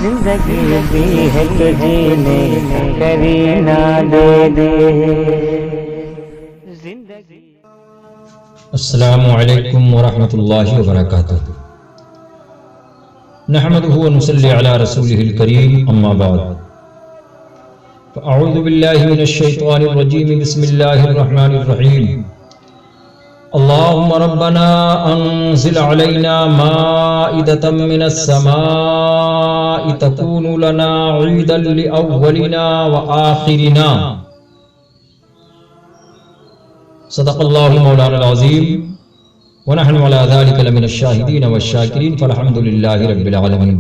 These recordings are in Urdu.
زندگی بھی ہے تو جینے کرینا دے دے زندگی۔ السلام علیکم ورحمۃ اللہ وبرکاتہ۔ نحمده ونصلی علی رسولہ الکریم، اما بعد فاعوذ باللہ من الشیطان الرجیم، بسم اللہ الرحمن الرحیم۔ اللہم ربنا انزل علینا مائدۃ من السماء تکون لنا عیدا لأولنا وآخرنا۔ صدق اللہ مولانا العظیم ونحن علی ذلک لمن الشاہدین والشاکرین فالحمد للہ رب العالمین۔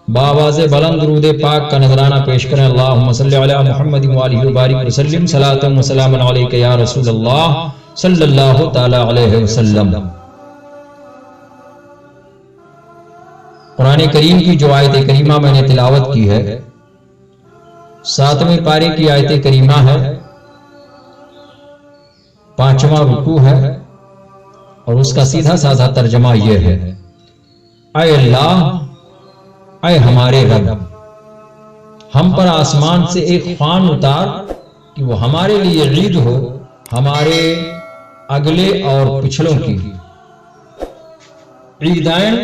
بآواز بلند درود پاک کا نذرانہ پیش کریں۔ اللہم صلی علی محمد وآلہ وبارک وسلم، صلاۃ و سلام علیک یا رسول اللہ صلی اللہ تعالی علیہ وسلم۔ قرآن کریم کی جو آیت کریمہ میں نے تلاوت کی ہے، 7ویں پارے کی آیت کریمہ ہے، 5واں رکوع ہے، اور اس کا سیدھا سادہ ترجمہ یہ ہے: اے اللہ، اے ہمارے رب، ہم پر آسمان سے ایک خوان اتار کہ وہ ہمارے لیے عید ہو، ہمارے اگلے اور پچھلوں کی۔ عیدین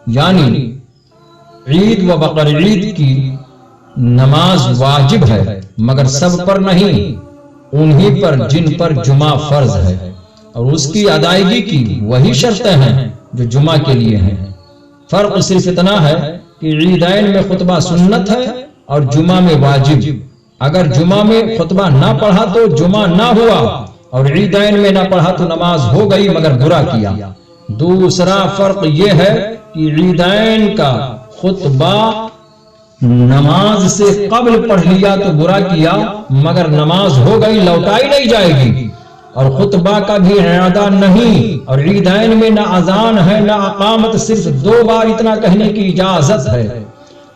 یعنی عید و بقر عید کی نماز واجب ہے، مگر سب پر نہیں، انہی پر جن پر جمعہ فرض ہے، اور اس کی ادائیگی کی وہی شرطیں ہیں جو جمعہ کے لیے ہیں۔ فرق صرف اتنا ہے کہ عیدین میں خطبہ سنت ہے اور جمعہ میں واجب۔ اگر جمعہ میں خطبہ نہ پڑھا تو جمعہ نہ ہوا، اور عیدین میں نہ پڑھا تو نماز ہو گئی مگر برا کیا۔ دوسرا فرق یہ ہے کہ عیدین کا خطبہ نماز سے قبل پڑھ لیا تو برا کیا، مگر نماز ہو گئی، لوٹائی نہیں جائے گی، اور خطبہ کا بھی اعادہ نہیں۔ اور عیدین میں نہ اذان ہے نہ اقامت، صرف 2 بار اتنا کہنے کی اجازت ہے: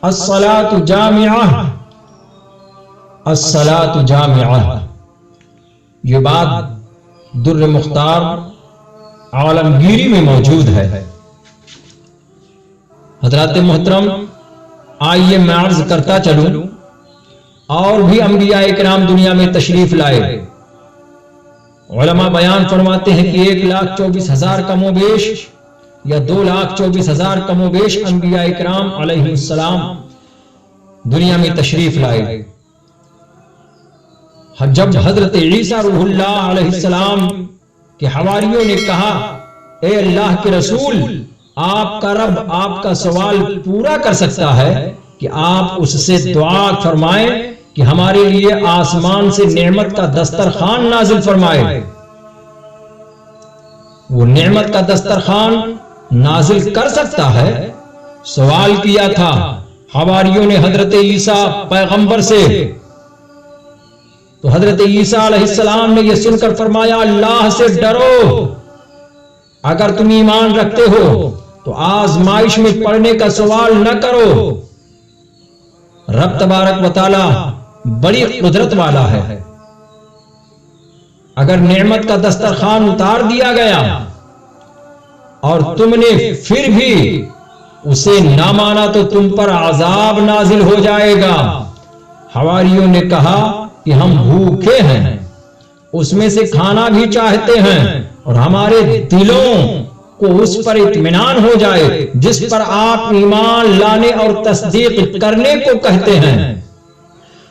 الصلاۃ جامعہ، الصلاۃ جامعہ۔ یہ بات در مختار عالمگیری میں موجود ہے۔ حضرات محترم، آئیے میں عرض کرتا چلوں، اور بھی انبیاء کرام دنیا میں تشریف لائے۔ علماء بیان فرماتے ہیں کہ 1,24,000 کم و بیش یا 2,24,000 کم و بیش انبیاء کرام علیہ السلام دنیا میں تشریف لائے۔ جب حضرت عیسیٰ روح اللہ علیہ السلام کے حواریوں نے کہا: اے اللہ کے رسول، آپ کا رب آپ کا سوال پورا کر سکتا ہے کہ آپ اس سے دعا فرمائیں کہ ہمارے لیے آسمان سے نعمت کا دسترخوان نازل فرمائے۔ وہ نعمت کا دسترخوان نازل کر سکتا ہے؟ سوال کیا تھا حواریوں نے حضرت عیسیٰ پیغمبر سے۔ تو حضرت عیسیٰ علیہ السلام نے یہ سن کر فرمایا: اللہ سے ڈرو، اگر تم ایمان رکھتے ہو تو آزمائش میں پڑنے کا سوال نہ کرو۔ رب تبارک و تعالی بڑی قدرت والا ہے۔ اگر نعمت کا دسترخوان اتار دیا گیا اور تم نے پھر بھی اسے نہ مانا تو تم پر عذاب نازل ہو جائے گا۔ حواریوں نے کہا کہ ہم بھوکے ہیں، اس میں سے کھانا بھی چاہتے ہیں، اور ہمارے دلوں کو اس پر اطمینان ہو جائے جس پر آپ ایمان لانے اور تصدیق کرنے کو کہتے ہیں،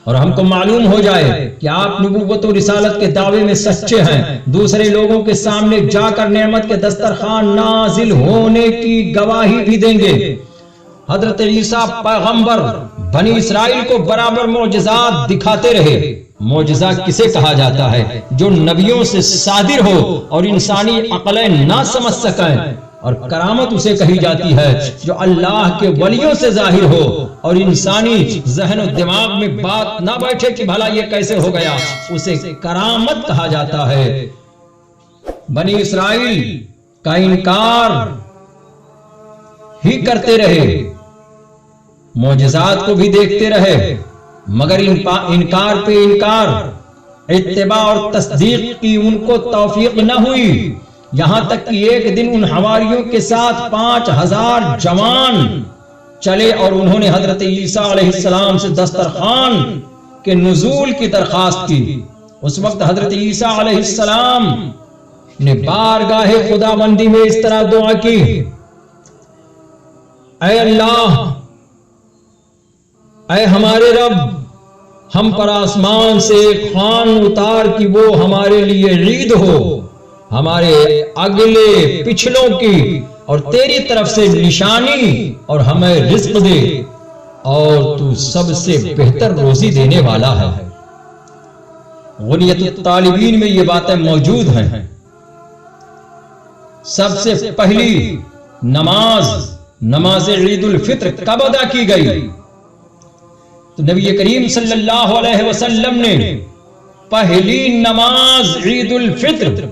اور ہم کو معلوم ہو جائے کہ آپ نبوت و رسالت کے دعوے میں سچے ہیں، دوسرے لوگوں کے سامنے جا کر نعمت کے دسترخوان نازل ہونے کی گواہی بھی دیں گے۔ حضرت عیسیٰ پیغمبر بنی اسرائیل کو برابر معجزات دکھاتے رہے۔ معجزہ کسے کہا جاتا ہے؟ جو نبیوں سے صادر ہو اور انسانی عقلیں نہ سمجھ سکیں، اور کرامت اسے کہی جاتی ہے جو اللہ کے ولیوں سے ظاہر ہو اور انسانی ذہن و دماغ میں بات نہ بیٹھے کہ بھلا یہ کیسے ہو گیا، اسے کرامت کہا جاتا ہے۔ بنی اسرائیل کا انکار ہی کرتے رہے، معجزات کو بھی دیکھتے رہے، مگر انکار پہ انکار، اتباع اور تصدیق کی ان کو توفیق نہ ہوئی، یہاں تک کہ ایک دن ان حواریوں کے ساتھ 5000 جوان چلے اور انہوں نے حضرت عیسیٰ علیہ السلام سے دسترخوان کے نزول کی درخواست کی۔ اس وقت حضرت عیسیٰ علیہ السلام نے بارگاہ خداوندی میں اس طرح دعا کی، اے اللہ، اے ہمارے رب، ہم پر آسمان سے ایک خوان اتار کہ وہ ہمارے لیے عید ہو، ہمارے اگلے پچھلوں کی اور تیری طرف سے نشانی، اور ہمیں رزق دے، اور تو سب سے بہتر روزی دینے والا ہے۔ غنیت الطالبین میں یہ باتیں موجود ہیں۔ سب سے پہلی نماز عید الفطر کب ادا کی گئی؟ تو نبی کریم صلی اللہ علیہ وسلم نے پہلی نماز عید الفطر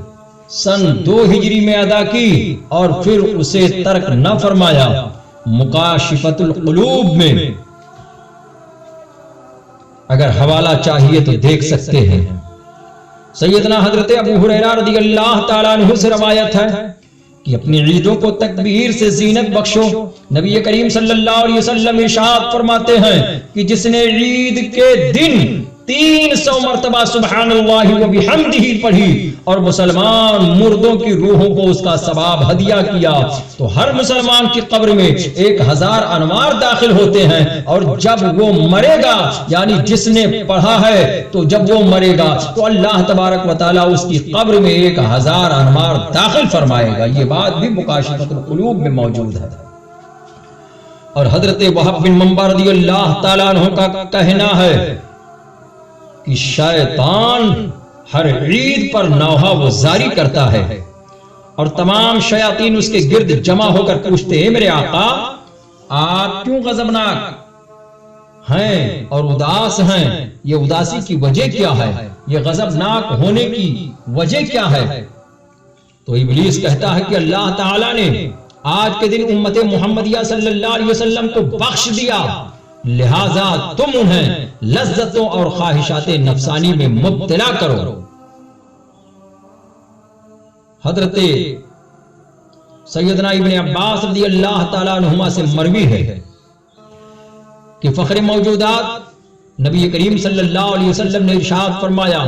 سن 2 ہجری میں ادا کی اور پھر اسے ترک نہ فرمایا۔ مکاشفۃ القلوب میں اگر حوالہ چاہیے تو دیکھ سکتے ہیں۔ سیدنا حضرت ابو ہریرہ رضی اللہ تعالیٰ عنہ سے روایت ہے کہ اپنی عیدوں کو تکبیر سے زینت بخشو۔ نبی کریم صلی اللہ علیہ وسلم ارشاد فرماتے ہیں کہ جس نے عید کے دن 300 مرتبہ سبحان اللہ و بحمدہ پڑھی اور مسلمان مردوں کی روحوں کو اس کا ثواب ہدیہ کیا تو ہر مسلمان کی قبر میں 1000 انوار داخل ہوتے ہیں، اور جب وہ مرے گا، یعنی جس نے پڑھا ہے تو جب وہ مرے گا تو اللہ تبارک و تعالیٰ اس کی قبر میں 1000 انوار داخل فرمائے گا۔ یہ بات بھی مکاشفۃ القلوب میں موجود ہے۔ اور حضرت وہب بن منبع رضی اللہ تعالیٰ عنہ کا کہنا ہے کہ شیطان ہر عید پر نوحہ وہ جاری کرتا ہے اور تمام شیاطین اس کے گرد جمع ہو کر پوچھتے ہیں، میرے آقا آپ کیوں غضبناک ہیں اور اداس ہیں؟ یہ اداسی کی وجہ کیا ہے؟ یہ غضبناک ہونے کی وجہ کیا ہے؟ تو ابلیس کہتا ہے کہ اللہ تعالیٰ نے آج کے دن امت محمدیہ صلی اللہ علیہ وسلم کو بخش دیا، لہذا تم انہیں لذتوں اور خواہشات نفسانی میں مبتلا کرو۔ حضرت سیدنا ابن عباس رضی اللہ تعالیٰ عنہما سے مروی ہے کہ فخر موجودات نبی کریم صلی اللہ علیہ وسلم نے ارشاد فرمایا،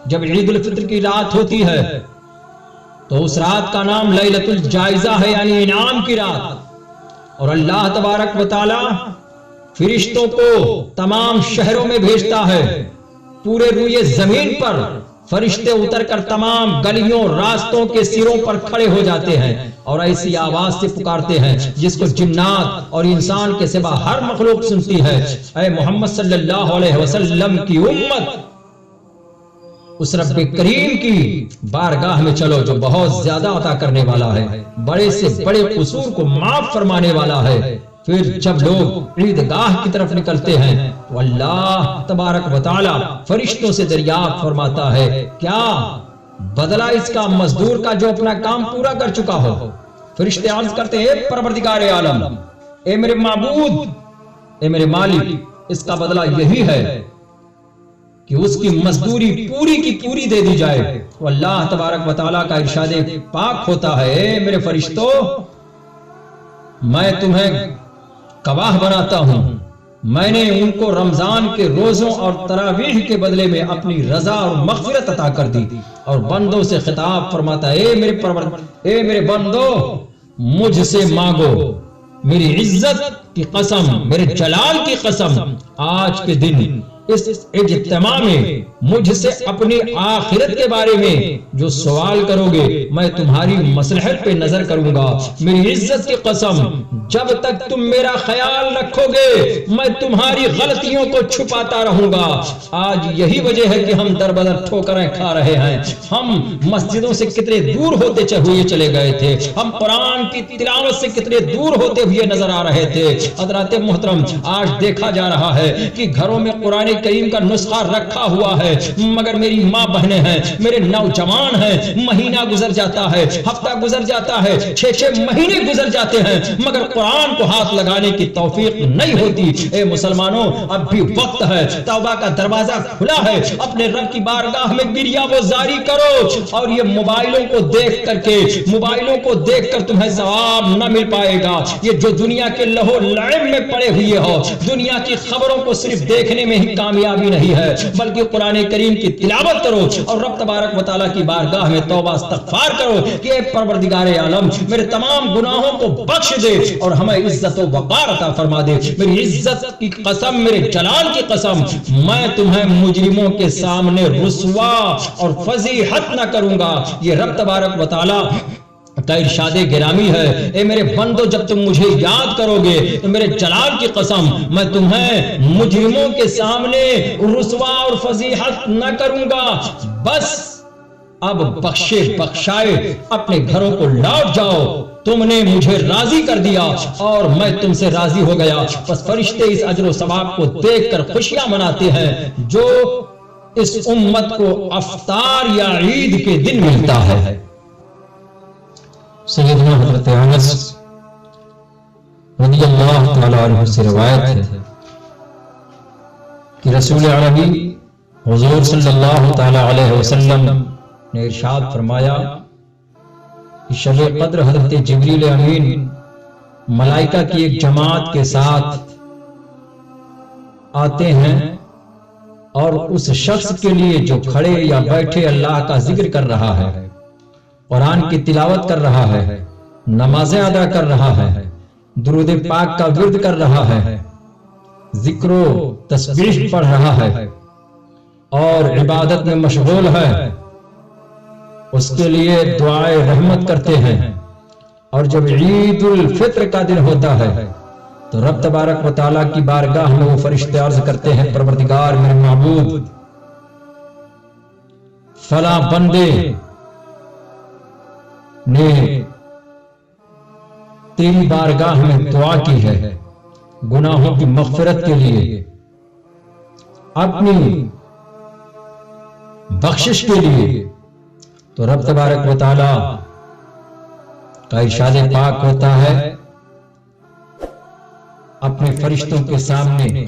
جب عید الفطر کی رات ہوتی ہے تو اس رات کا نام لیلۃ الجائزہ ہے، یعنی انعام کی رات، اور اللہ تبارک و تعالی فرشتوں کو تمام شہروں میں بھیجتا ہے۔ پورے روئے زمین پر فرشتے اتر کر تمام گلیوں راستوں کے سروں پر کھڑے ہو جاتے ہیں اور ایسی آواز سے پکارتے ہیں جس کو جنات اور انسان کے سوا ہر مخلوق سنتی ہے، اے محمد صلی اللہ علیہ وسلم کی امت، اس رب کریم کی بارگاہ میں چلو جو بہت زیادہ عطا کرنے والا ہے، بڑے سے بڑے قصور کو معاف فرمانے والا ہے۔ پھر جب لوگ عیدگاہ کی طرف نکلتے ہیں تو اللہ تبارک و تعالی فرشتوں سے دریافت فرماتا ہے، کیا بدلہ اس کا مزدور کا جو اپنا کام پورا کر چکا ہو؟ فرشتے عرض کرتے ہیں، پروردگار عالم، اے میرے معبود، اے میرے مالک، اس کا بدلہ یہی ہے کہ اس کی مزدوری پوری کی پوری دے دی جائے۔ تو اللہ تبارک و تعالیٰ کا ارشاد پاک ہوتا ہے، اے میرے فرشتوں، میں تمہیں گواہ بناتا ہوں، میں نے ان کو رمضان کے روزوں اور تراویح کے بدلے میں اپنی رضا اور مغفرت عطا کر دی۔ اور بندوں سے خطاب فرماتا ہے، اے میرے بندو، مجھ سے مانگو، میری عزت کی قسم، میرے جلال کی قسم، آج کے دن اس اجتماع میں مجھ سے اپنی آخرت کے بارے میں جو سوال کرو گے میں تمہاری مصلحت پہ نظر کروں گا۔ میری عزت کی قسم، جب تک تم میرا خیال رکھو گے میں تمہاری غلطیوں کو چھپاتا رہوں گا۔ آج یہی وجہ ہے کہ ہم در بدر ٹھوکریں کھا رہے ہیں، ہم مسجدوں سے کتنے دور ہوتے ہوئے چلے گئے تھے، ہم قرآن کی تلاوت سے کتنے دور ہوتے ہوئے نظر آ رہے تھے۔ حضرات محترم، آج دیکھا جا رہا ہے کہ گھروں میں قرآن کریم کا نسخہ رکھا ہوا ہے، مگر میری ماں بہنیں ہیں، میرے نوجوان ہیں، مہینہ گزر جاتا ہے، ہفتہ گزر جاتا ہے، 6 مہینے گزر جاتے ہیں، مگر قرآن کو ہاتھ لگانے کی توفیق نہیں ہوتی۔ اے مسلمانوں، اب بھی وقت ہے، توبہ کا دروازہ کھلا ہے، اپنے رب کی بارگاہ میں گریہ وزاری کرو، اور یہ موبائلوں کو دیکھ کر تمہیں ثواب نہ مل پائے گا۔ یہ جو دنیا کے لہو العلم میں پڑے ہوئے ہو، دنیا کی خبروں کو صرف دیکھنے میں ہی کامیابی نہیں ہے، بلکہ قرآن کریم کی تلاوت کرو اور رب تبارک و تعالیٰ کی بارگاہ میں توبہ استغفار کرو کہ اے پروردگار عالم میرے تمام گناہوں کو بخش دے اور ہمیں عزت و وقار عطا فرما دے۔ میری عزت کی قسم، میرے جلال کی قسم، میں تمہیں مجرموں کے سامنے رسوا اور فضیحت نہ کروں گا۔ یہ رب تبارک و تعالیٰ کا ارشاد گرامی ہے۔ اے میرے بندو، جب تم مجھے یاد کرو گے تو میرے جلال کی قسم میں تمہیں مجرموں کے سامنے رسوا اور فضیحت نہ کروں گا۔ بس اب بخشے بخشائے اپنے گھروں کو لوٹ جاؤ، تم نے مجھے راضی کر دیا اور میں تم سے راضی ہو گیا۔ بس فرشتے اس اجر و ثواب کو دیکھ کر خوشیاں مناتے ہیں جو اس امت کو افطار یا عید کے دن ملتا ہے۔ سیدنا حضرت انس رضی اللہ تعالی عنہ سے روایت ہے کہ رسول عربی حضور صلی اللہ تعالی علیہ وسلم نے ارشاد فرمایا کہ شب قدر حضرت جبریل امین ملائکہ کی ایک جماعت کے ساتھ آتے ہیں اور اس شخص کے لیے جو کھڑے یا بیٹھے اللہ کا ذکر کر رہا ہے، قرآن کی تلاوت کر رہا ہے، نمازیں ادا کر رہا ہے، درود پاک کا ورد کر رہا ہے، ذکر و تسبیح پڑھ رہا ہے اور عبادت میں مشغول ہے، اس کے لیے دعائے رحمت کرتے ہیں۔ اور جب عید الفطر کا دن ہوتا ہے تو رب تبارک و تعالیٰ کی بارگاہ میں وہ فرشتے عرض کرتے ہیں، پروردگار میرے معبود، فلاں بندے نے تیری بارگاہ میں دعا کی ہے گناہوں کی مغفرت کے لیے، اپنی بخشش کے لیے۔ تو رب تبارک و تعالی کا ارشاد پاک ہوتا ہے، اپنے فرشتوں کے سامنے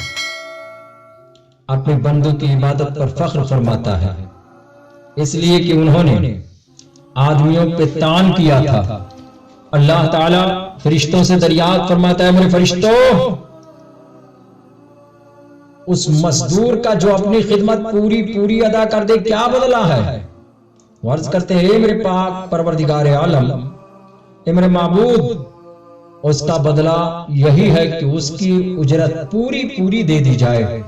اپنے بندوں کی عبادت پر فخر فرماتا ہے، اس لیے کہ انہوں نے آدمیوں پہ تان کیا تھا۔ اللہ تعالیٰ فرشتوں سے دریافت فرماتا ہے، میرے فرشتوں، اس مزدور کا جو اپنی خدمت پوری ادا کر دے کیا بدلہ ہے؟ وہ عرض کرتے ہیں، اے میرے پاک پروردگار عالم، اے میرے معبود، اس کا بدلہ یہی ہے کہ اس کی اجرت پوری دے دی جائے۔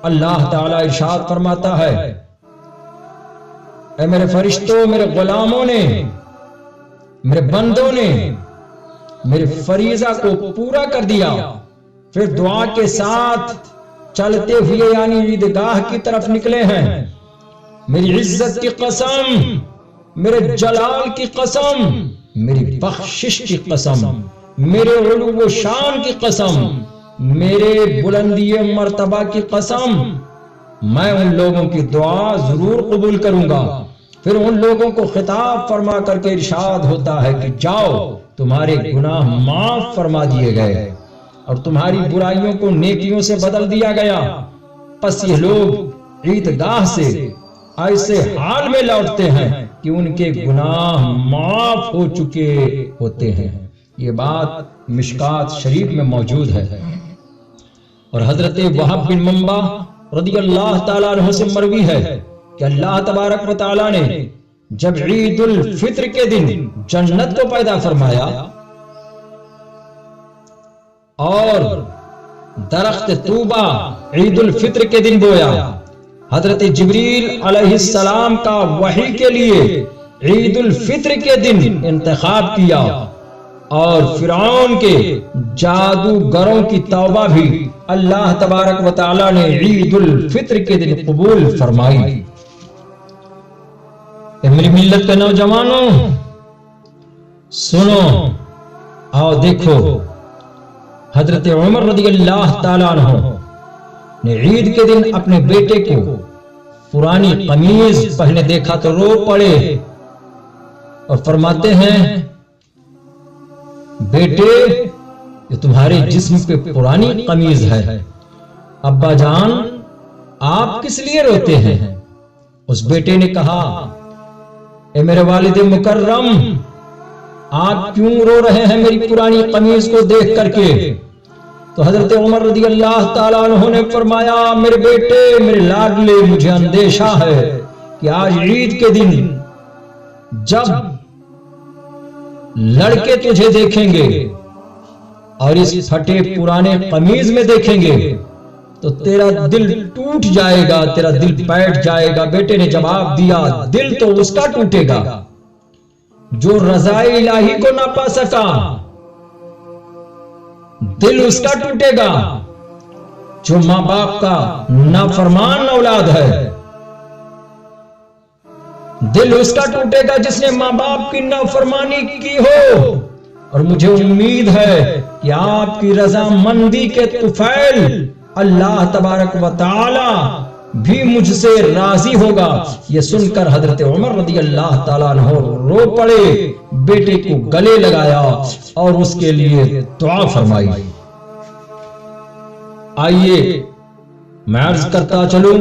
اللہ تعالیٰ ارشاد فرماتا ہے، اے میرے فرشتوں، میرے غلاموں نے، میرے بندوں نے میرے فریضہ کو پورا کر دیا، پھر دعا کے ساتھ چلتے ہوئے یعنی عیدگاہ کی طرف نکلے ہیں۔ میری عزت کی قسم، میرے جلال کی قسم، میری بخشش کی قسم، میرے علو و شان کی قسم، میرے بلندی مرتبہ کی قسم، میں ان لوگوں کی دعا ضرور قبول کروں گا۔ پھر ان لوگوں کو خطاب فرما کر کے ارشاد ہوتا ہے کہ جاؤ، تمہارے گناہ معاف فرما دیے گئے اور تمہاری برائیوں کو نیکیوں سے بدل دیا گیا۔ پس یہ لوگ عیدگاہ سے ایسے حال میں لوٹتے ہیں کہ ان کے گناہ معاف ہو چکے ہوتے ہیں۔ یہ بات مشکات شریف میں موجود ہے۔ اور حضرت وہب بن منبع رضی اللہ تعالیٰ عنہ سے مروی ہے کہ اللہ تبارک و تعالیٰ نے جب عید الفطر کے دن جنت کو پیدا فرمایا اور درخت طوبہ عید الفطر کے دن بویا، حضرت جبریل علیہ السلام کا وحی کے لیے عید الفطر کے دن انتخاب کیا اور فرعون کے جادوگروں کی توبہ بھی اللہ تبارک و تعالیٰ نے عید الفطر کے دن قبول فرمائی۔ اے میری ملت کے نوجوانوں، سنو، آؤ دیکھو، حضرت عمر رضی اللہ تعالیٰ عنہ نے عید کے دن اپنے بیٹے کو پرانی قمیض پہنے دیکھا تو رو پڑے اور فرماتے ہیں، بیٹے، یہ تمہارے جسم پہ پرانی قمیض ہے، ابا جان آپ کس لیے روتے ہیں؟ اس بیٹے نے کہا، اے میرے والد مکرم، آپ کیوں رو رہے ہیں میری پرانی قمیض کو دیکھ کر کے؟ تو حضرت عمر رضی اللہ تعالیٰ عنہ نے فرمایا میرے بیٹے میرے لاڈلے مجھے اندیشہ ہے کہ آج عید کے دن جب لڑکے تجھے دیکھیں گے اور اس پھٹے پرانے قمیض میں دیکھیں گے تو تیرا دل ٹوٹ جائے گا، تیرا دل بیٹھ جائے گا۔ بیٹے نے جواب دیا دل تو اس کا ٹوٹے گا جو رضا الہی کو نہ پا سکا، دل اس کا ٹوٹے گا جو ماں باپ کا نافرمان اولاد ہے، دل اس کا ٹوٹے گا جس نے ماں باپ کی نافرمانی کی ہو۔ اور مجھے امید ہے کہ آپ کی رضامندی کے طفیل اللہ تبارک و تعالی بھی مجھ سے راضی ہوگا۔ یہ سن کر حضرت عمر رضی اللہ تعالیٰ عنہ رو پڑے، بیٹے کو گلے لگایا اور اس کے لیے دعا فرمائی۔ آئیے میں عرض کرتا چلوں،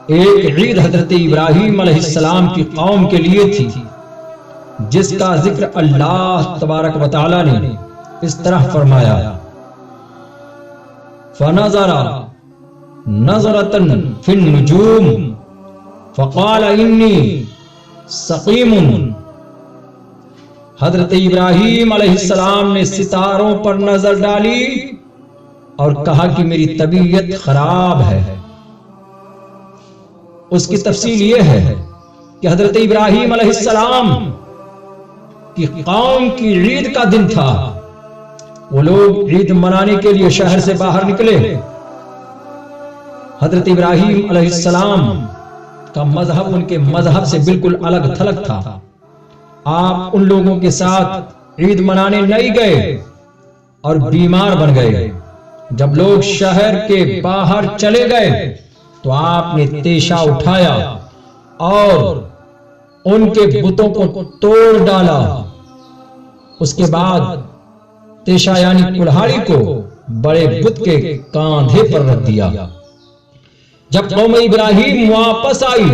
ایک عید حضرت ابراہیم علیہ السلام کی قوم کے لیے تھی جس کا ذکر اللہ تبارک و تعالی نے اس طرح فرمایا، فنظر نظرة في النجوم فقال انی سقیم۔ حضرت ابراہیم علیہ السلام نے ستاروں پر نظر ڈالی اور کہا کہ میری طبیعت خراب ہے۔ اس کی تفصیل یہ ہے کہ حضرت ابراہیم علیہ السلام کی قوم کی عید کا دن تھا، وہ لوگ عید منانے کے لیے شہر سے باہر نکلے۔ حضرت ابراہیم علیہ السلام کا مذہب ان کے مذہب سے بالکل الگ تھلگ تھا۔ آپ ان لوگوں کے ساتھ عید منانے نہیں گئے اور بیمار بن گئے۔ جب لوگ شہر کے باہر چلے گئے تو آپ نے تیشا اٹھایا اور ان کے بتوں کو توڑ ڈالا۔ اس کے بعد تیشا یعنی کلہاڑی کو بڑے بت کے کاندھے پر رکھ دیا۔ جب قوم ابراہیم واپس آئی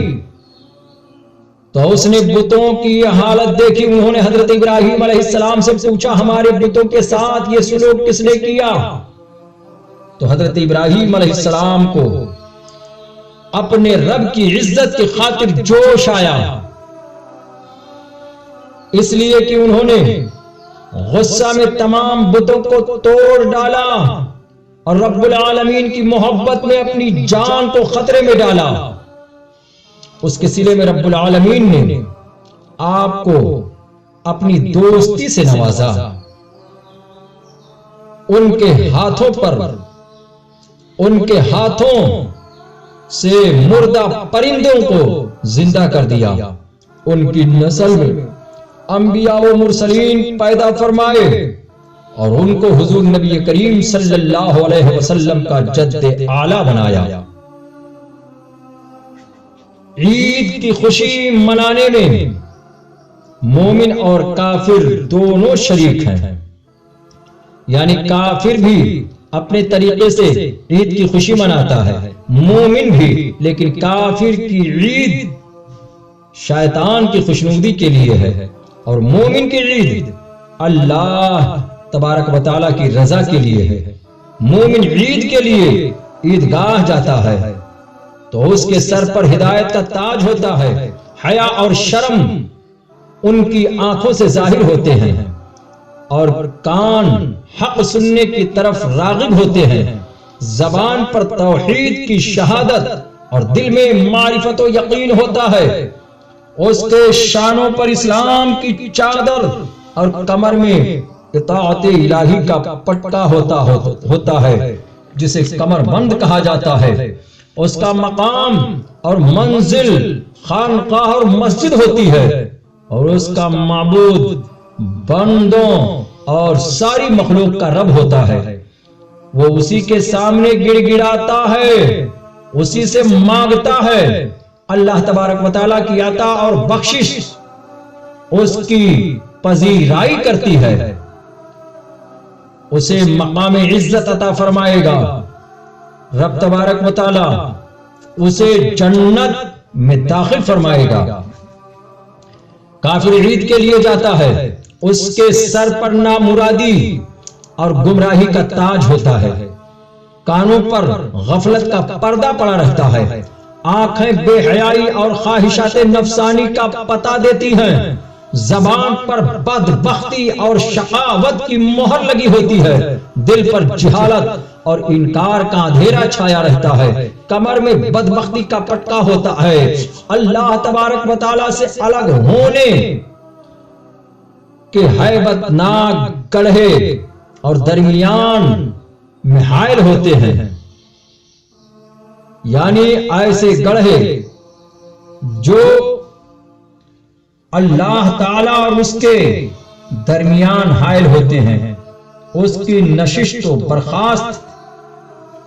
تو اس نے بتوں کی حالت دیکھی۔ انہوں نے حضرت ابراہیم علیہ السلام سے پوچھا ہمارے بتوں کے ساتھ یہ سلوک کس نے کیا؟ تو حضرت ابراہیم علیہ السلام کو اپنے رب کی عزت کی خاطر جوش آیا، اس لیے کہ انہوں نے غصہ میں تمام بتوں کو توڑ ڈالا اور رب العالمین کی محبت میں اپنی جان کو خطرے میں ڈالا۔ اس کے صلے میں رب العالمین نے آپ کو اپنی دوستی سے نوازا، ان کے ہاتھوں سے مردہ پرندوں کو زندہ کر دیا، ان کی نسل میں انبیاء و مرسلین پیدا فرمائے اور ان کو حضور نبی کریم صلی اللہ علیہ وسلم کا جد اعلیٰ بنایا۔ عید کی خوشی منانے میں مومن اور کافر دونوں شریک ہیں، یعنی کافر بھی اپنے طریقے سے عید کی خوشی مناتا ہے، مومن بھی، لیکن کافر کی عید شیطان کی خوشنودی کے لیے ہے اور مومن کی عید اللہ تبارک و تعالیٰ کی رضا کے لیے ہے۔ مومن عید کے لیے عیدگاہ جاتا ہے تو اس کے سر پر ہدایت کا تاج ہوتا ہے، حیا اور شرم ان کی آنکھوں سے ظاہر ہوتے ہیں اور کان حق سننے کی طرف راغب ہوتے ہیں، زبان پر توحید کی شہادت اور دل میں معرفت و یقین ہوتا ہے، اس کے شانوں پر اسلام کی چادر اور کمر میں اطاعت الہی کا پٹا ہوتا ہے جسے کمر بند کہا جاتا ہے، اس کا مقام اور منزل خانقاہ اور مسجد ہوتی ہے اور اس کا معبود بندوں اور ساری مخلوق کا رب ہوتا ہے۔ وہ اسی کے سامنے گڑ گڑاتا ہے، اسی سے مانگتا ہے، اللہ تبارک و تعالیٰ کی عطا اور بخشش اس کی پذیرائی کرتی ہے، اسے مقام عزت عطا فرمائے گا، رب تبارک و تعالیٰ اسے جنت میں داخل فرمائے گا۔ کافر عید کے لیے جاتا ہے، اس کے سر پر نامرادی اور گمراہی کا تاج ہوتا ہے، کانوں پر غفلت کا پردہ پڑا رہتا ہے، آنکھیں بے حیائی اور خواہشات نفسانی کا پتہ دیتی ہیں، زبان پر بدبختی اور شقاوت کی مہر لگی ہوتی ہے، دل پر جہالت اور انکار کا اندھیرا چھایا رہتا ہے، کمر میں بدبختی کا پٹکا ہوتا ہے، اللہ تبارک و تعالی سے الگ ہونے کے ہیبت ناک گڑھے اور درمیان میں حائل ہوتے ہیں، یعنی ایسے گڑھے جو اللہ تعالی اور اس کے درمیان حائل ہوتے ہیں، اس کی نشست و برخاست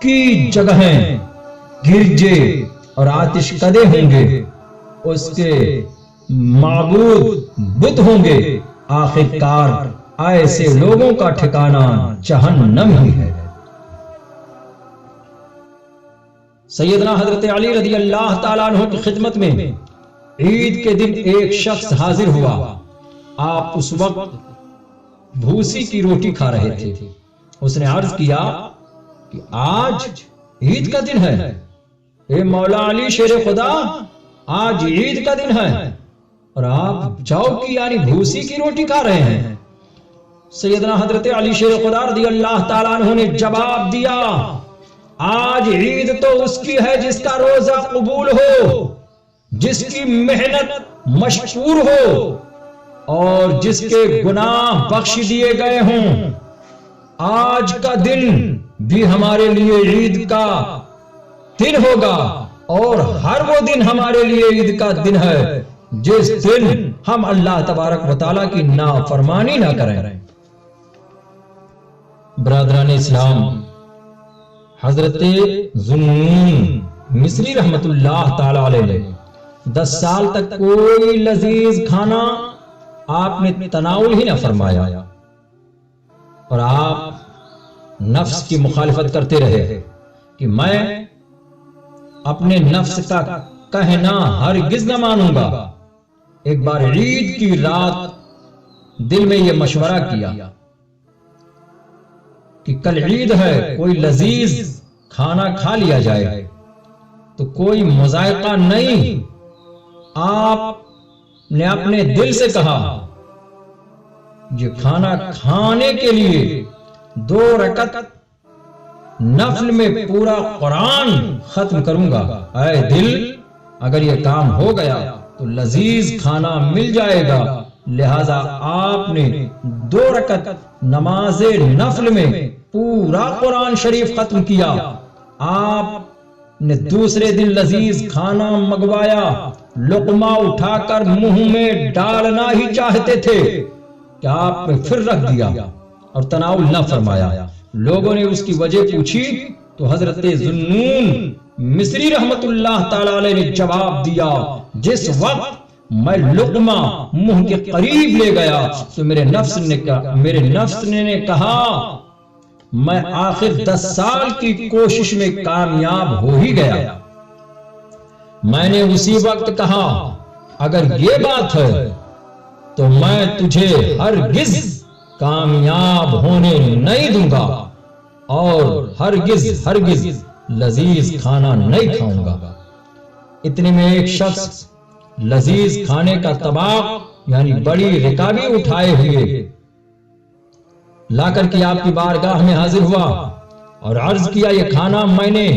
کی جگہیں گرجے اور آتش کدے ہوں گے، اس کے معبود بت ہوں گے، آخر کار ایسے لوگوں کا ٹھکانہ جہنم ہی ہے۔ سیدنا حضرت علی رضی اللہ تعالیٰ عنہ کی خدمت میں عید کے دن ایک شخص حاضر ہوا، آپ اس وقت بھوسی کی روٹی کھا رہے تھے، اس نے عرض کیا کہ آج عید کا دن ہے، اے مولا علی شیر خدا، آج عید کا دن ہے اور آپ جو کی یعنی بھوسی کی روٹی کھا رہے ہیں۔ سیدنا حضرت علی شیر خدا رضی اللہ تعالیٰ عنہ نے جواب دیا، آج عید تو اس کی ہے جس کا روزہ قبول ہو، جس کی محنت مشکور ہو اور جس کے گناہ بخش دیے گئے ہوں۔ آج کا دن بھی ہمارے لیے عید کا دن ہوگا اور ہر وہ دن ہمارے لیے عید کا دن ہے جس دن ہم اللہ تبارک و تعالیٰ کی نافرمانی نہ کریں۔ برادران اسلام، حضرت ذوالنون مصری رحمت اللہ تعالی علیہ 10 سال تک کوئی لذیذ کھانا آپ نے تناول ہی نہ فرمایا اور آپ نفس کی مخالفت کرتے رہے کہ میں اپنے نفس کا کہنا ہرگز نہ مانوں گا۔ ایک بار عید کی رات دل میں یہ مشورہ کیا کہ کل عید ہے، کوئی لذیذ کھانا کھا لیا جائے، تو کوئی مذائقہ نہیں۔ آپ نے اپنے دل سے کہا یہ کھانا کھانے کے لیے 2 رکعت نفل میں پورا قرآن ختم کروں گا۔ اے دل، اگر یہ کام ہو گیا تو لذیذ کھانا مل جائے گا، لہذا آپ نے 2 رکعت نماز نفل میں پورا قرآن شریف ختم کیا۔ آپ نے دوسرے دن لذیذ کھانا منگوایا، لقمہ اٹھا کر منہ میں ڈالنا ہی چاہتے تھے کہ آپ نے پھر رکھ دیا اور تناول نہ فرمایا۔ لوگوں نے اس کی وجہ پوچھی تو حضرت ذوالنون مصری رحمت اللہ تعالی علیہ نے جواب دیا، جس وقت میں لقمہ منہ کے قریب لے گیا تو میرے نفس نے کہا میں آخر 10 سال کی کوشش میں کامیاب ہو ہی گیا۔ میں نے اسی وقت کہا اگر یہ بات ہے تو میں تجھے ہرگز کامیاب ہونے نہیں دوں گا اور ہرگز لذیذ کھانا نہیں کھاؤں گا۔ اتنے میں ایک شخص لذیذ کھانے کا طبق یعنی بڑی رکابی اٹھائے ہوئے لا کر کے آپ کی بارگاہ میں حاضر ہوا اور عرض کیا یہ کھانا میں نے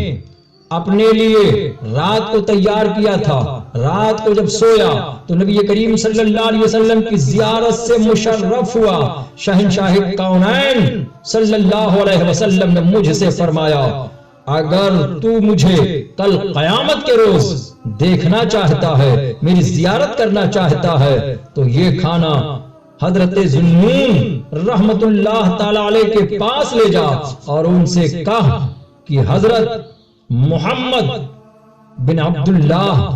اپنے لیے رات کو تیار کیا تھا، رات کو جب سویا تو نبی کریم صلی اللہ علیہ وسلم کی زیارت سے مشرف ہوا۔ شہنشاہ کونین صلی اللہ علیہ وسلم نے مجھ سے فرمایا اگر تو مجھے کل قیامت کے روز دیکھنا چاہتا ہے، میری زیارت کرنا چاہتا ہے تو یہ کھانا حضرت ذوالنون رحمت اللہ تعالی علیہ کے پاس لے جا اور ان سے کہا کہ حضرت محمد بن عبداللہ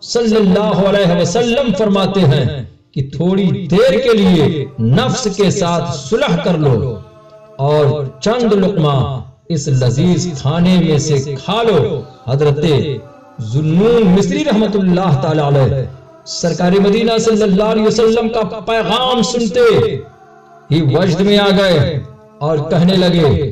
صلی اللہ علیہ وسلم فرماتے ہیں کہ تھوڑی دیر کے لیے نفس کے ساتھ صلح کر لو اور چند لقمہ اس لذیذ کھانے میں سے کھا لو۔ حضرت ذوالنون مصری رحمت اللہ تعالی علیہ سرکار مدینہ صلی اللہ علیہ وسلم کا پیغام سنتے ہی وجد میں آ گئے اور کہنے لگے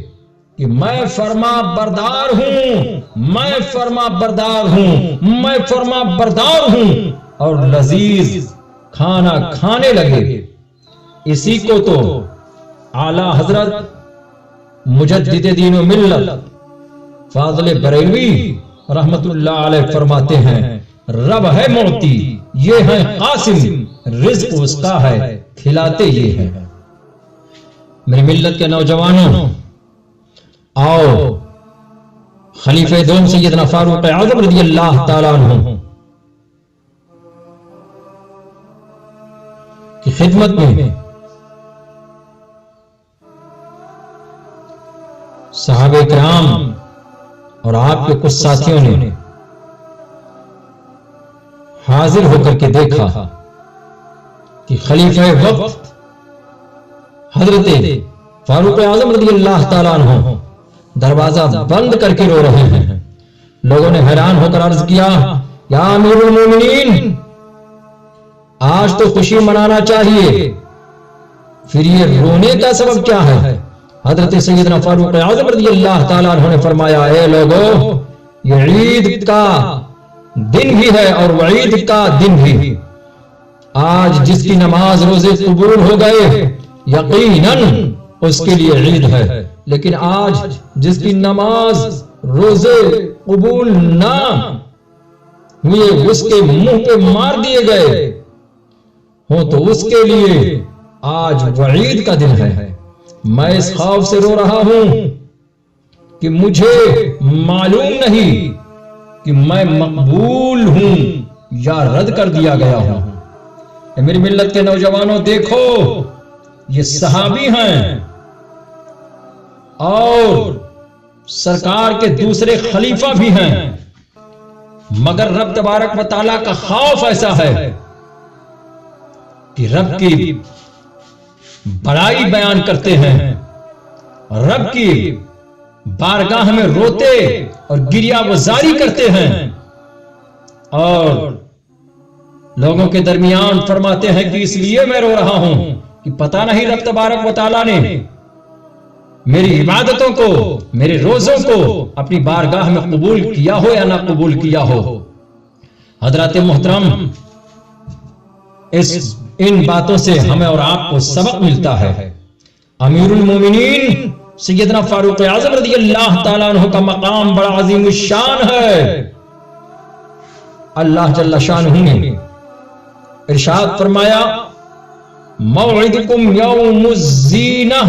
کہ میں فرما بردار ہوں، میں فرما بردار ہوں، میں فرما بردار ہوں، اور لذیذ کھانا کھانے لگے۔ اسی کو تو اعلی حضرت مجدد دین و ملت فاضل بریلوی رحمت اللہ علیہ فرماتے ہیں، رب ہے معطی، یہ ہے قاسم، رزق اس کا ہے، کھلاتے یہ ہے۔ میری ملت کے نوجوانوں، آؤ خلیفہ دوم سیدنا فاروق اعظم رضی اللہ تعالیٰ عنہ کی خدمت میں صحابہ کرام اور آپ کے کچھ ساتھیوں نے حاضر ہو کر کے دیکھا کہ خلیفہ وقت حضرت فاروق اعظم رضی اللہ تعالیٰ عنہ دروازہ بند کر کے رو رہے ہیں۔ لوگوں نے حیران ہو کر عرض کیا، یا امیر المومنین، آج تو خوشی منانا چاہیے، پھر یہ رونے کا سبب کیا ہے؟ حضرت سیدنا فاروق اعظم رضی اللہ تعالیٰ عنہ نے فرمایا، اے لوگو، یہ عید کا دن بھی ہے اور وعید کا دن بھی۔ آج جس کی نماز روزے قبول ہو گئے یقیناً اس کے لیے عید ہے، لیکن آج جس کی نماز روزے قبول نہ ہوئے، اس کے منہ پہ مار دیے گئے ہوں، تو اس کے لیے آج وعید کا دن ہے۔ میں اس خوف سے رو رہا ہوں کہ مجھے معلوم نہیں کہ میں مقبول ہوں یا رد کر دیا گیا ہوں۔ میری ملت کے نوجوانوں، دیکھو، یہ صحابی ہیں اور سرکار کے دوسرے خلیفہ بھی ہیں، مگر رب تبارک و تعالیٰ کا خوف ایسا ہے کہ رب کی بڑائی بیان کرتے ہیں، رب کی بارگاہ میں روتے اور گریہ وزاری کرتے ہیں، اور لوگوں کے درمیان فرماتے ہیں کہ اس لیے میں رو رہا ہوں کہ پتہ نہیں رب تبارک و تعالیٰ نے میری عبادتوں کو، میرے روزوں کو اپنی بارگاہ میں قبول کیا ہو یا نہ قبول کیا ہو۔ حضرات محترم، ان باتوں سے ہمیں اور آپ کو سبق ملتا ہے۔ امیر المومنین سیدنا فاروق اعظم رضی اللہ تعالیٰ عنہ کا مقام بڑا عظیم الشان ہے۔ اللہ جل شانہ نے ارشاد فرمایا، موعدکم یوم الزینہ،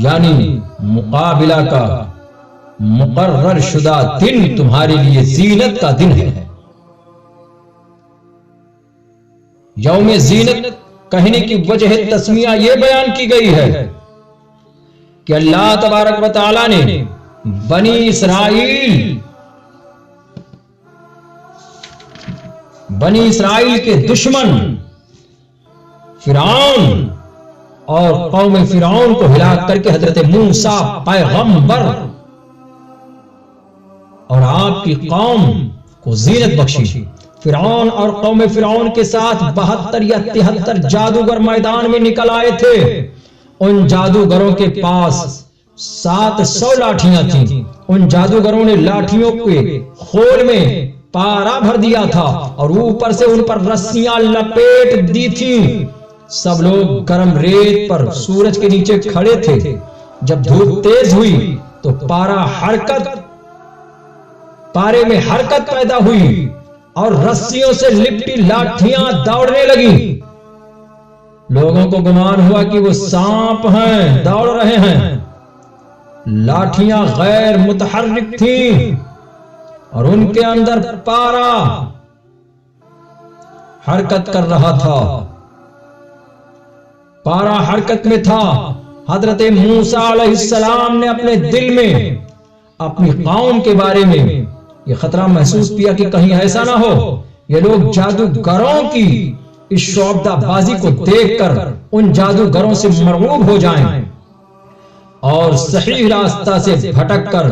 یعنی مقابلہ کا مقرر شدہ دن تمہارے لیے زینت کا دن ہے۔ یوم زینت کہنے کی وجہ تسمیہ یہ بیان کی گئی ہے کہ اللہ تبارک و تعالی نے بنی اسرائیل کے دشمن فرعون اور قوم فرعون کو ہلاک کر کے حضرت موسیٰ پیغمبر اور آپ کی قوم کو زینت بخشی۔ فرعون اور قوم فرعون کے ساتھ 72 یا 73 جادوگر میدان میں نکل آئے تھے۔ ان جادوگروں کے پاس 700 لاٹھیاں تھیں۔ ان جادوگروں نے لاٹھیوں کے خول میں پارا بھر دیا تھا اور اوپر سے ان پر رسیاں لپیٹ دی تھیں۔ سب لوگ گرم ریت پر سورج کے نیچے کھڑے تھے۔ جب دھوپ تیز ہوئی تو پارے میں حرکت پیدا ہوئی اور رسیوں سے لپٹی لاٹھیاں دوڑنے لگی۔ لوگوں کو گمان ہوا کہ وہ سانپ ہیں، دوڑ رہے ہیں۔ لاٹھیاں غیر متحرک تھیں اور ان کے اندر پارا حرکت کر رہا تھا۔ پارا حرکت میں تھا۔ حضرت موسیٰ علیہ السلام نے اپنے دل میں اپنی قوم کے بارے میں یہ خطرہ محسوس کیا کہ کہیں ایسا نہ ہو یہ لوگ جادوگروں کی اس شعبدہ بازی کو دیکھ کر ان جادوگروں سے مرعوب ہو جائیں اور صحیح راستہ سے بھٹک کر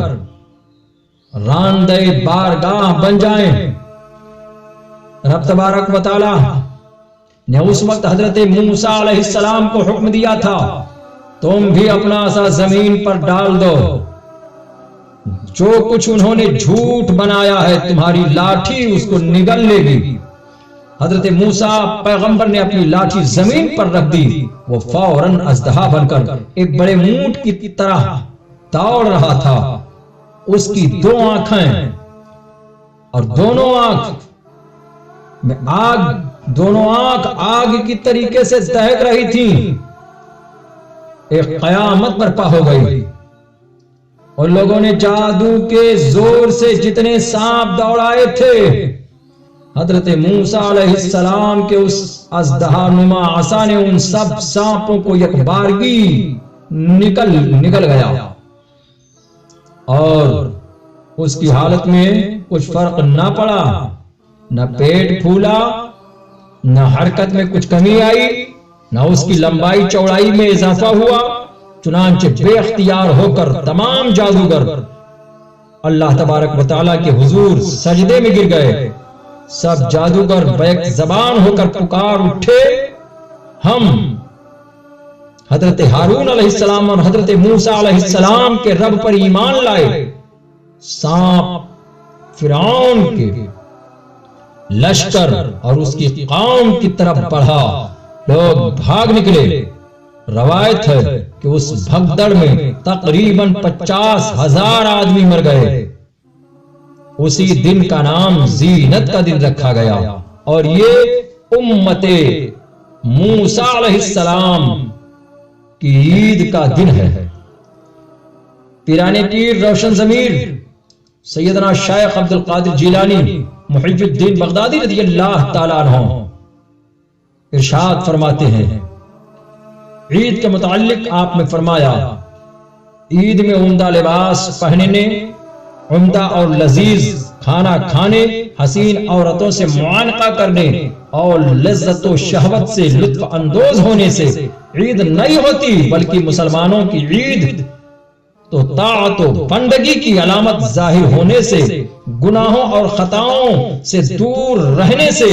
راندے بارگاہ بن جائیں۔ رب تبارک و تعالی نے اس وقت حضرت موسیٰ علیہ السلام کو حکم دیا تھا تم بھی اپنا عصا زمین پر ڈال دو. جو کچھ انہوں نے جھوٹ بنایا ہے تمہاری لاٹھی اس کو نگل لے گی. حضرت موسیٰ پیغمبر نے اپنی لاٹھی زمین پر رکھ دی. وہ فوراً اژدہا بن کر ایک بڑے اونٹ کی طرح دوڑ رہا تھا. اس کی 2 آنکھیں اور دونوں آنکھ آگ کی طریقے سے دہک رہی تھیں. ایک قیامت برپا ہو گئی. اور لوگوں نے جادو کے زور سے جتنے سانپ دوڑائے تھے حضرت موسیٰ علیہ السلام کے اس اژدہا نما عصا نے ان سب سانپوں کو یک بارگی نکل گیا. اور اس کی حالت میں کچھ فرق نہ پڑا. نہ پیٹ پھولا، نہ حرکت میں کچھ کمی آئی، نہ اس کی لمبائی چوڑائی میں اضافہ ہوا. چنانچہ بے اختیار ہو کر تمام جادوگر اللہ تبارک و تعالیٰ کے حضور سجدے میں گر گئے. سب جادوگر بیک زبان ہو کر پکار اٹھے، ہم حضرت ہارون علیہ السلام اور حضرت موسیٰ علیہ السلام کے رب پر ایمان لائے. سانپ فرعون کے لشکر اور اس کی قوم کی طرف بڑھا. لوگ بھاگ نکلے. روایت ہے کہ اس بھگدڑ میں تقریباً 50,000 آدمی مر گئے. اسی دن کا نام زینت کا دن رکھا گیا. اور یہ امت موسیٰ علیہ السلام کی عید کا دن ہے. پیرانے پیر روشن ضمیر سیدنا شیخ عبد القادر جیلانی محی الدین بغدادی رضی اللہ تعالیٰ عنہ ارشاد فرماتے ہیں، عید کے متعلق آپ نے فرمایا، عید میں عمدہ لباس پہننے، عمدہ اور لذیذ کھانا کھانے، حسین عورتوں سے معانقہ کرنے اور لذت و شہوت سے لطف اندوز ہونے سے عید نہیں ہوتی، بلکہ مسلمانوں کی عید تو طاعت و بندگی کی علامت ظاہر ہونے سے، گناہوں اور خطاؤں سے دور رہنے سے،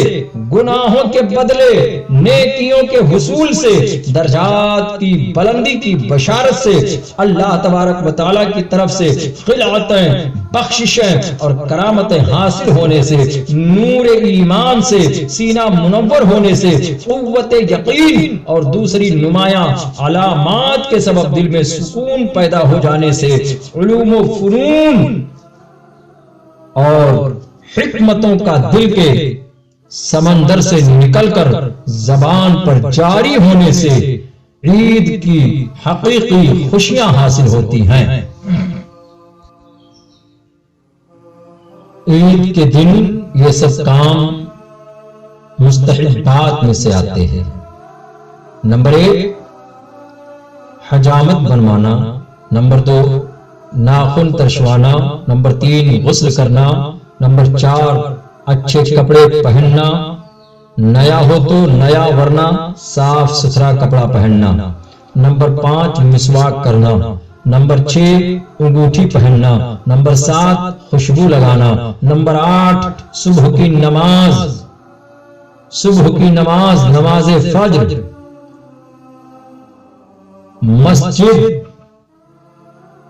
گناہوں کے بدلے نیکیوں کے حصول سے، درجات کی بلندی کی بشارت سے، اللہ تبارک و تعالیٰ کی طرف سے خلعتیں، بخششیں اور کرامتیں حاصل ہونے سے، نور ایمان سے سینہ منور ہونے سے، قوت یقین اور دوسری نمایاں علامات کے سبب دل میں سکون پیدا ہو جانے سے، علوم و فنون اور حکمتوں کا دل کے سمندر سے نکل کر زبان پر جاری ہونے سے عید کی حقیقی خوشیاں حاصل ہوتی ہیں. عید کے دن یہ سب کام مستحبات میں سے آتے ہیں. نمبر 1 حجامت بنوانا، نمبر 2 ناخن ترشوانا، نمبر 3 غسل کرنا، نمبر 4 اچھے کپڑے پہننا، نیا ہو تو نیا ورنہ صاف ستھرا کپڑا پہننا، نمبر 5 مسواک کرنا، نمبر 6 انگوٹھی پہننا، نمبر 7 خوشبو لگانا، نمبر 8 صبح کی نماز نماز فجر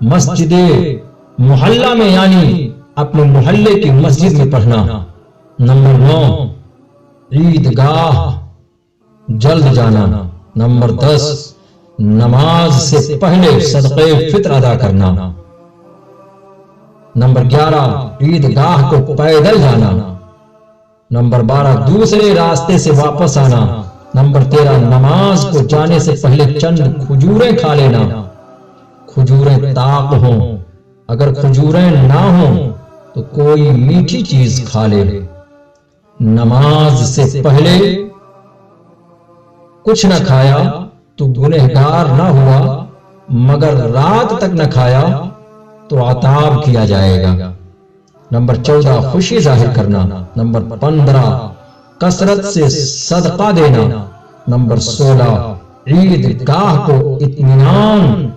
مسجد محلہ میں یعنی اپنے محلے کی مسجد میں پڑھنا، نمبر 9 عیدگاہ جلد جانا، نمبر 10 نماز سے پہلے صدقے فطر ادا کرنا، نمبر 11 عیدگاہ کو پیدل جانا، نمبر 12 دوسرے راستے سے واپس آنا، نمبر 13 نماز کو جانے سے پہلے چند کھجوریں کھا لینا. کھجوریں طاق ہوں، اگر کھجوریں نہ ہوں تو کوئی میٹھی چیز کھا لے. نماز سے پہلے کچھ نہ کھایا تو گنہگار نہ ہوا، مگر رات تک نہ کھایا تو عتاب کیا جائے گا. نمبر 14 خوشی ظاہر کرنا، نمبر 15 کثرت سے صدقہ دینا، نمبر 16 عید گاہ کو اطمینان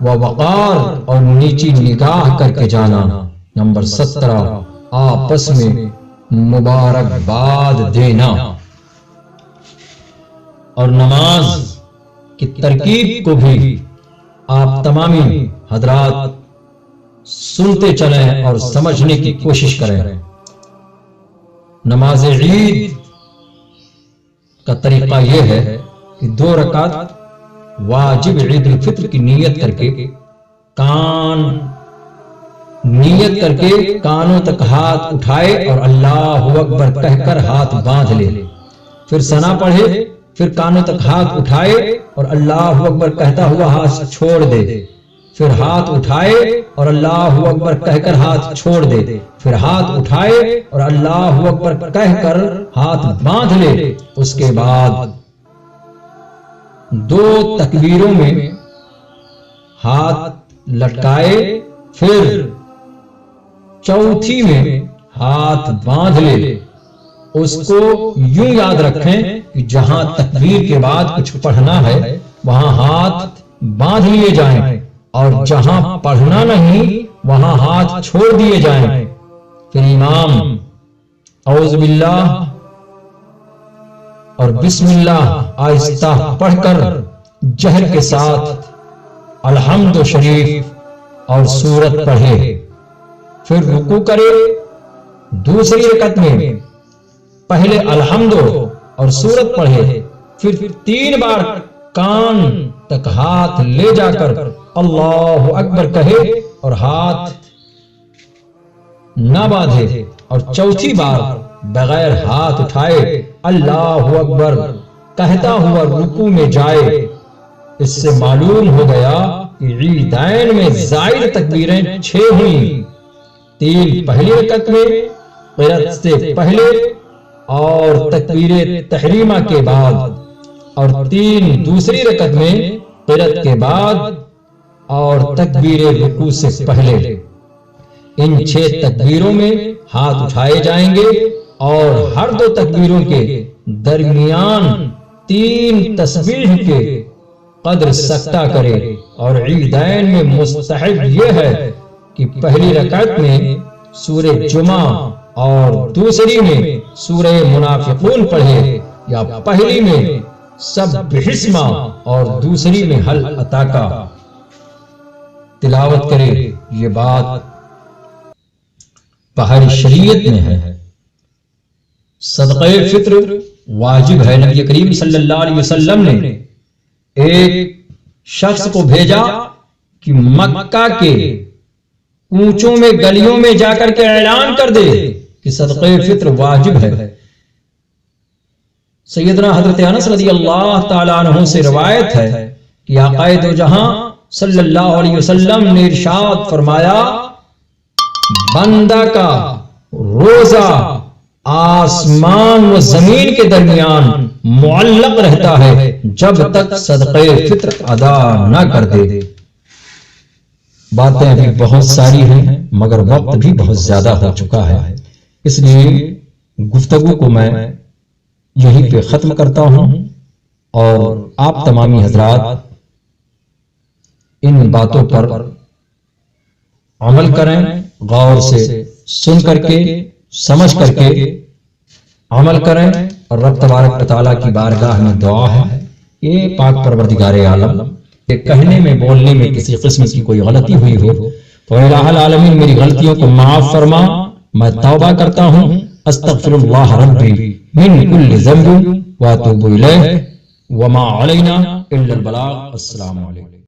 و وقار اور نیچی نگاہ کر کے جانا، نمبر 17 آپس میں مبارکباد دینا. اور نماز کی ترکیب کو بھی آپ تمامی حضرات سنتے چلیں اور سمجھنے کی کوشش کریں۔ نماز عید کا طریقہ یہ ہے کہ 2 رکعت واجب عید الفطر کی نیت کر کے کانوں تک ہاتھ اٹھائے اور اللہ اکبر کہہ کر ہاتھ باندھ لے، پھر ثنا پڑھے، پھر کانوں تک ہاتھ اٹھائے اور اللہ اکبر کہتا ہوا ہاتھ چھوڑ دے، پھر ہاتھ اٹھائے اور اللہ اکبر کہہ کر ہاتھ چھوڑ دے، پھر ہاتھ اٹھائے اور اللہ اکبر کہہ کر ہاتھ باندھ لے۔ اس کے بعد 2 تکبیروں میں ہاتھ لٹکائے، پھر چوتھی میں ہاتھ باندھ لے۔ اس کو یوں یاد رکھیں کہ جہاں تکبیر کے بعد کچھ پڑھنا ہے وہاں ہاتھ باندھ لیے جائیں، اور جہاں پڑھنا نہیں وہاں ہاتھ چھوڑ دیے جائیں۔ پھر امام اعوذ باللہ اور بسم اللہ آہستہ پڑھ کر جہر کے ساتھ الحمد شریف اور سورت پڑھے، پھر رکوع کرے۔ دوسری رکعت میں پہلے الحمد اور سورت پڑھے، پھر 3 بار کان تک ہاتھ لے جا کر اللہ اکبر کہے اور ہاتھ نہ باندھے، اور چوتھی بار بغیر ہاتھ اٹھائے اللہ اکبر کہتا ہوا رکوع میں جائے۔ اس سے معلوم ہو گیا کہ عیدین میں زائد تکبیریں 6 ہوئیں، 3 پہلی رکعت میں قرأت سے پہلے اور تکبیر تحریمہ کے بعد، اور 3 دوسری رکعت میں قرأت کے بعد اور تکبیر رکوع سے پہلے۔ ان 6 تکبیروں میں ہاتھ اٹھائے جائیں گے اور ہر 2 تکبیروں کے درمیان 3 تسبیح کے قدر سکتہ کرے۔ اور عیدین میں مستحب یہ ہے کہ پہلی رکعت میں سورہ جمعہ اور دوسری میں سورہ منافقون پڑھے، یا پہلی میں سبح اسم اور دوسری میں هل اتاکا تلاوت کرے۔ یہ بات بہر شریعت میں ہے۔ صدقہ فطر واجب ہے۔ نبی کریم صلی اللہ علیہ وسلم نے ایک شخص کو بھیجا کہ مکہ کے اونچوں میں گلیوں میں جا کر کے اعلان کر دے کہ صدقہ فطر واجب ہے۔ سیدنا حضرت انس رضی اللہ تعالیٰ عنہ سے روایت ہے کہ آقا دو جہاں صلی اللہ علیہ وسلم نے ارشاد فرمایا، بندہ کا روزہ آسمان و زمین کے درمیان معلق رہتا ہے جب تک صدقہ فطر ادا نہ کر دے۔ باتیں ابھی بہت ساری ہیں مگر وقت بھی بہت زیادہ ہو چکا ہے، اس لیے گفتگو کو میں یہیں پہ ختم کرتا ہوں، اور آپ تمامی حضرات ان باتوں پر عمل کریں، غور سے سن کر کے سمجھ کر کے عمل کریں، اور رب تبارک و تعالیٰ کی بارگاہ میں دعا ہے کہ پاک پروردگار عالم کہ کہنے میں بولنے میں کسی قسم کی کوئی غلطی ہوئی ہو تو الہ العالمین میری غلطیوں کو معاف فرما۔ میں توبہ کرتا ہوں، استغفر اللہ ربی من کل ذنب واتوب الیہ وما علینا الا البلاغ۔ السلام علیکم۔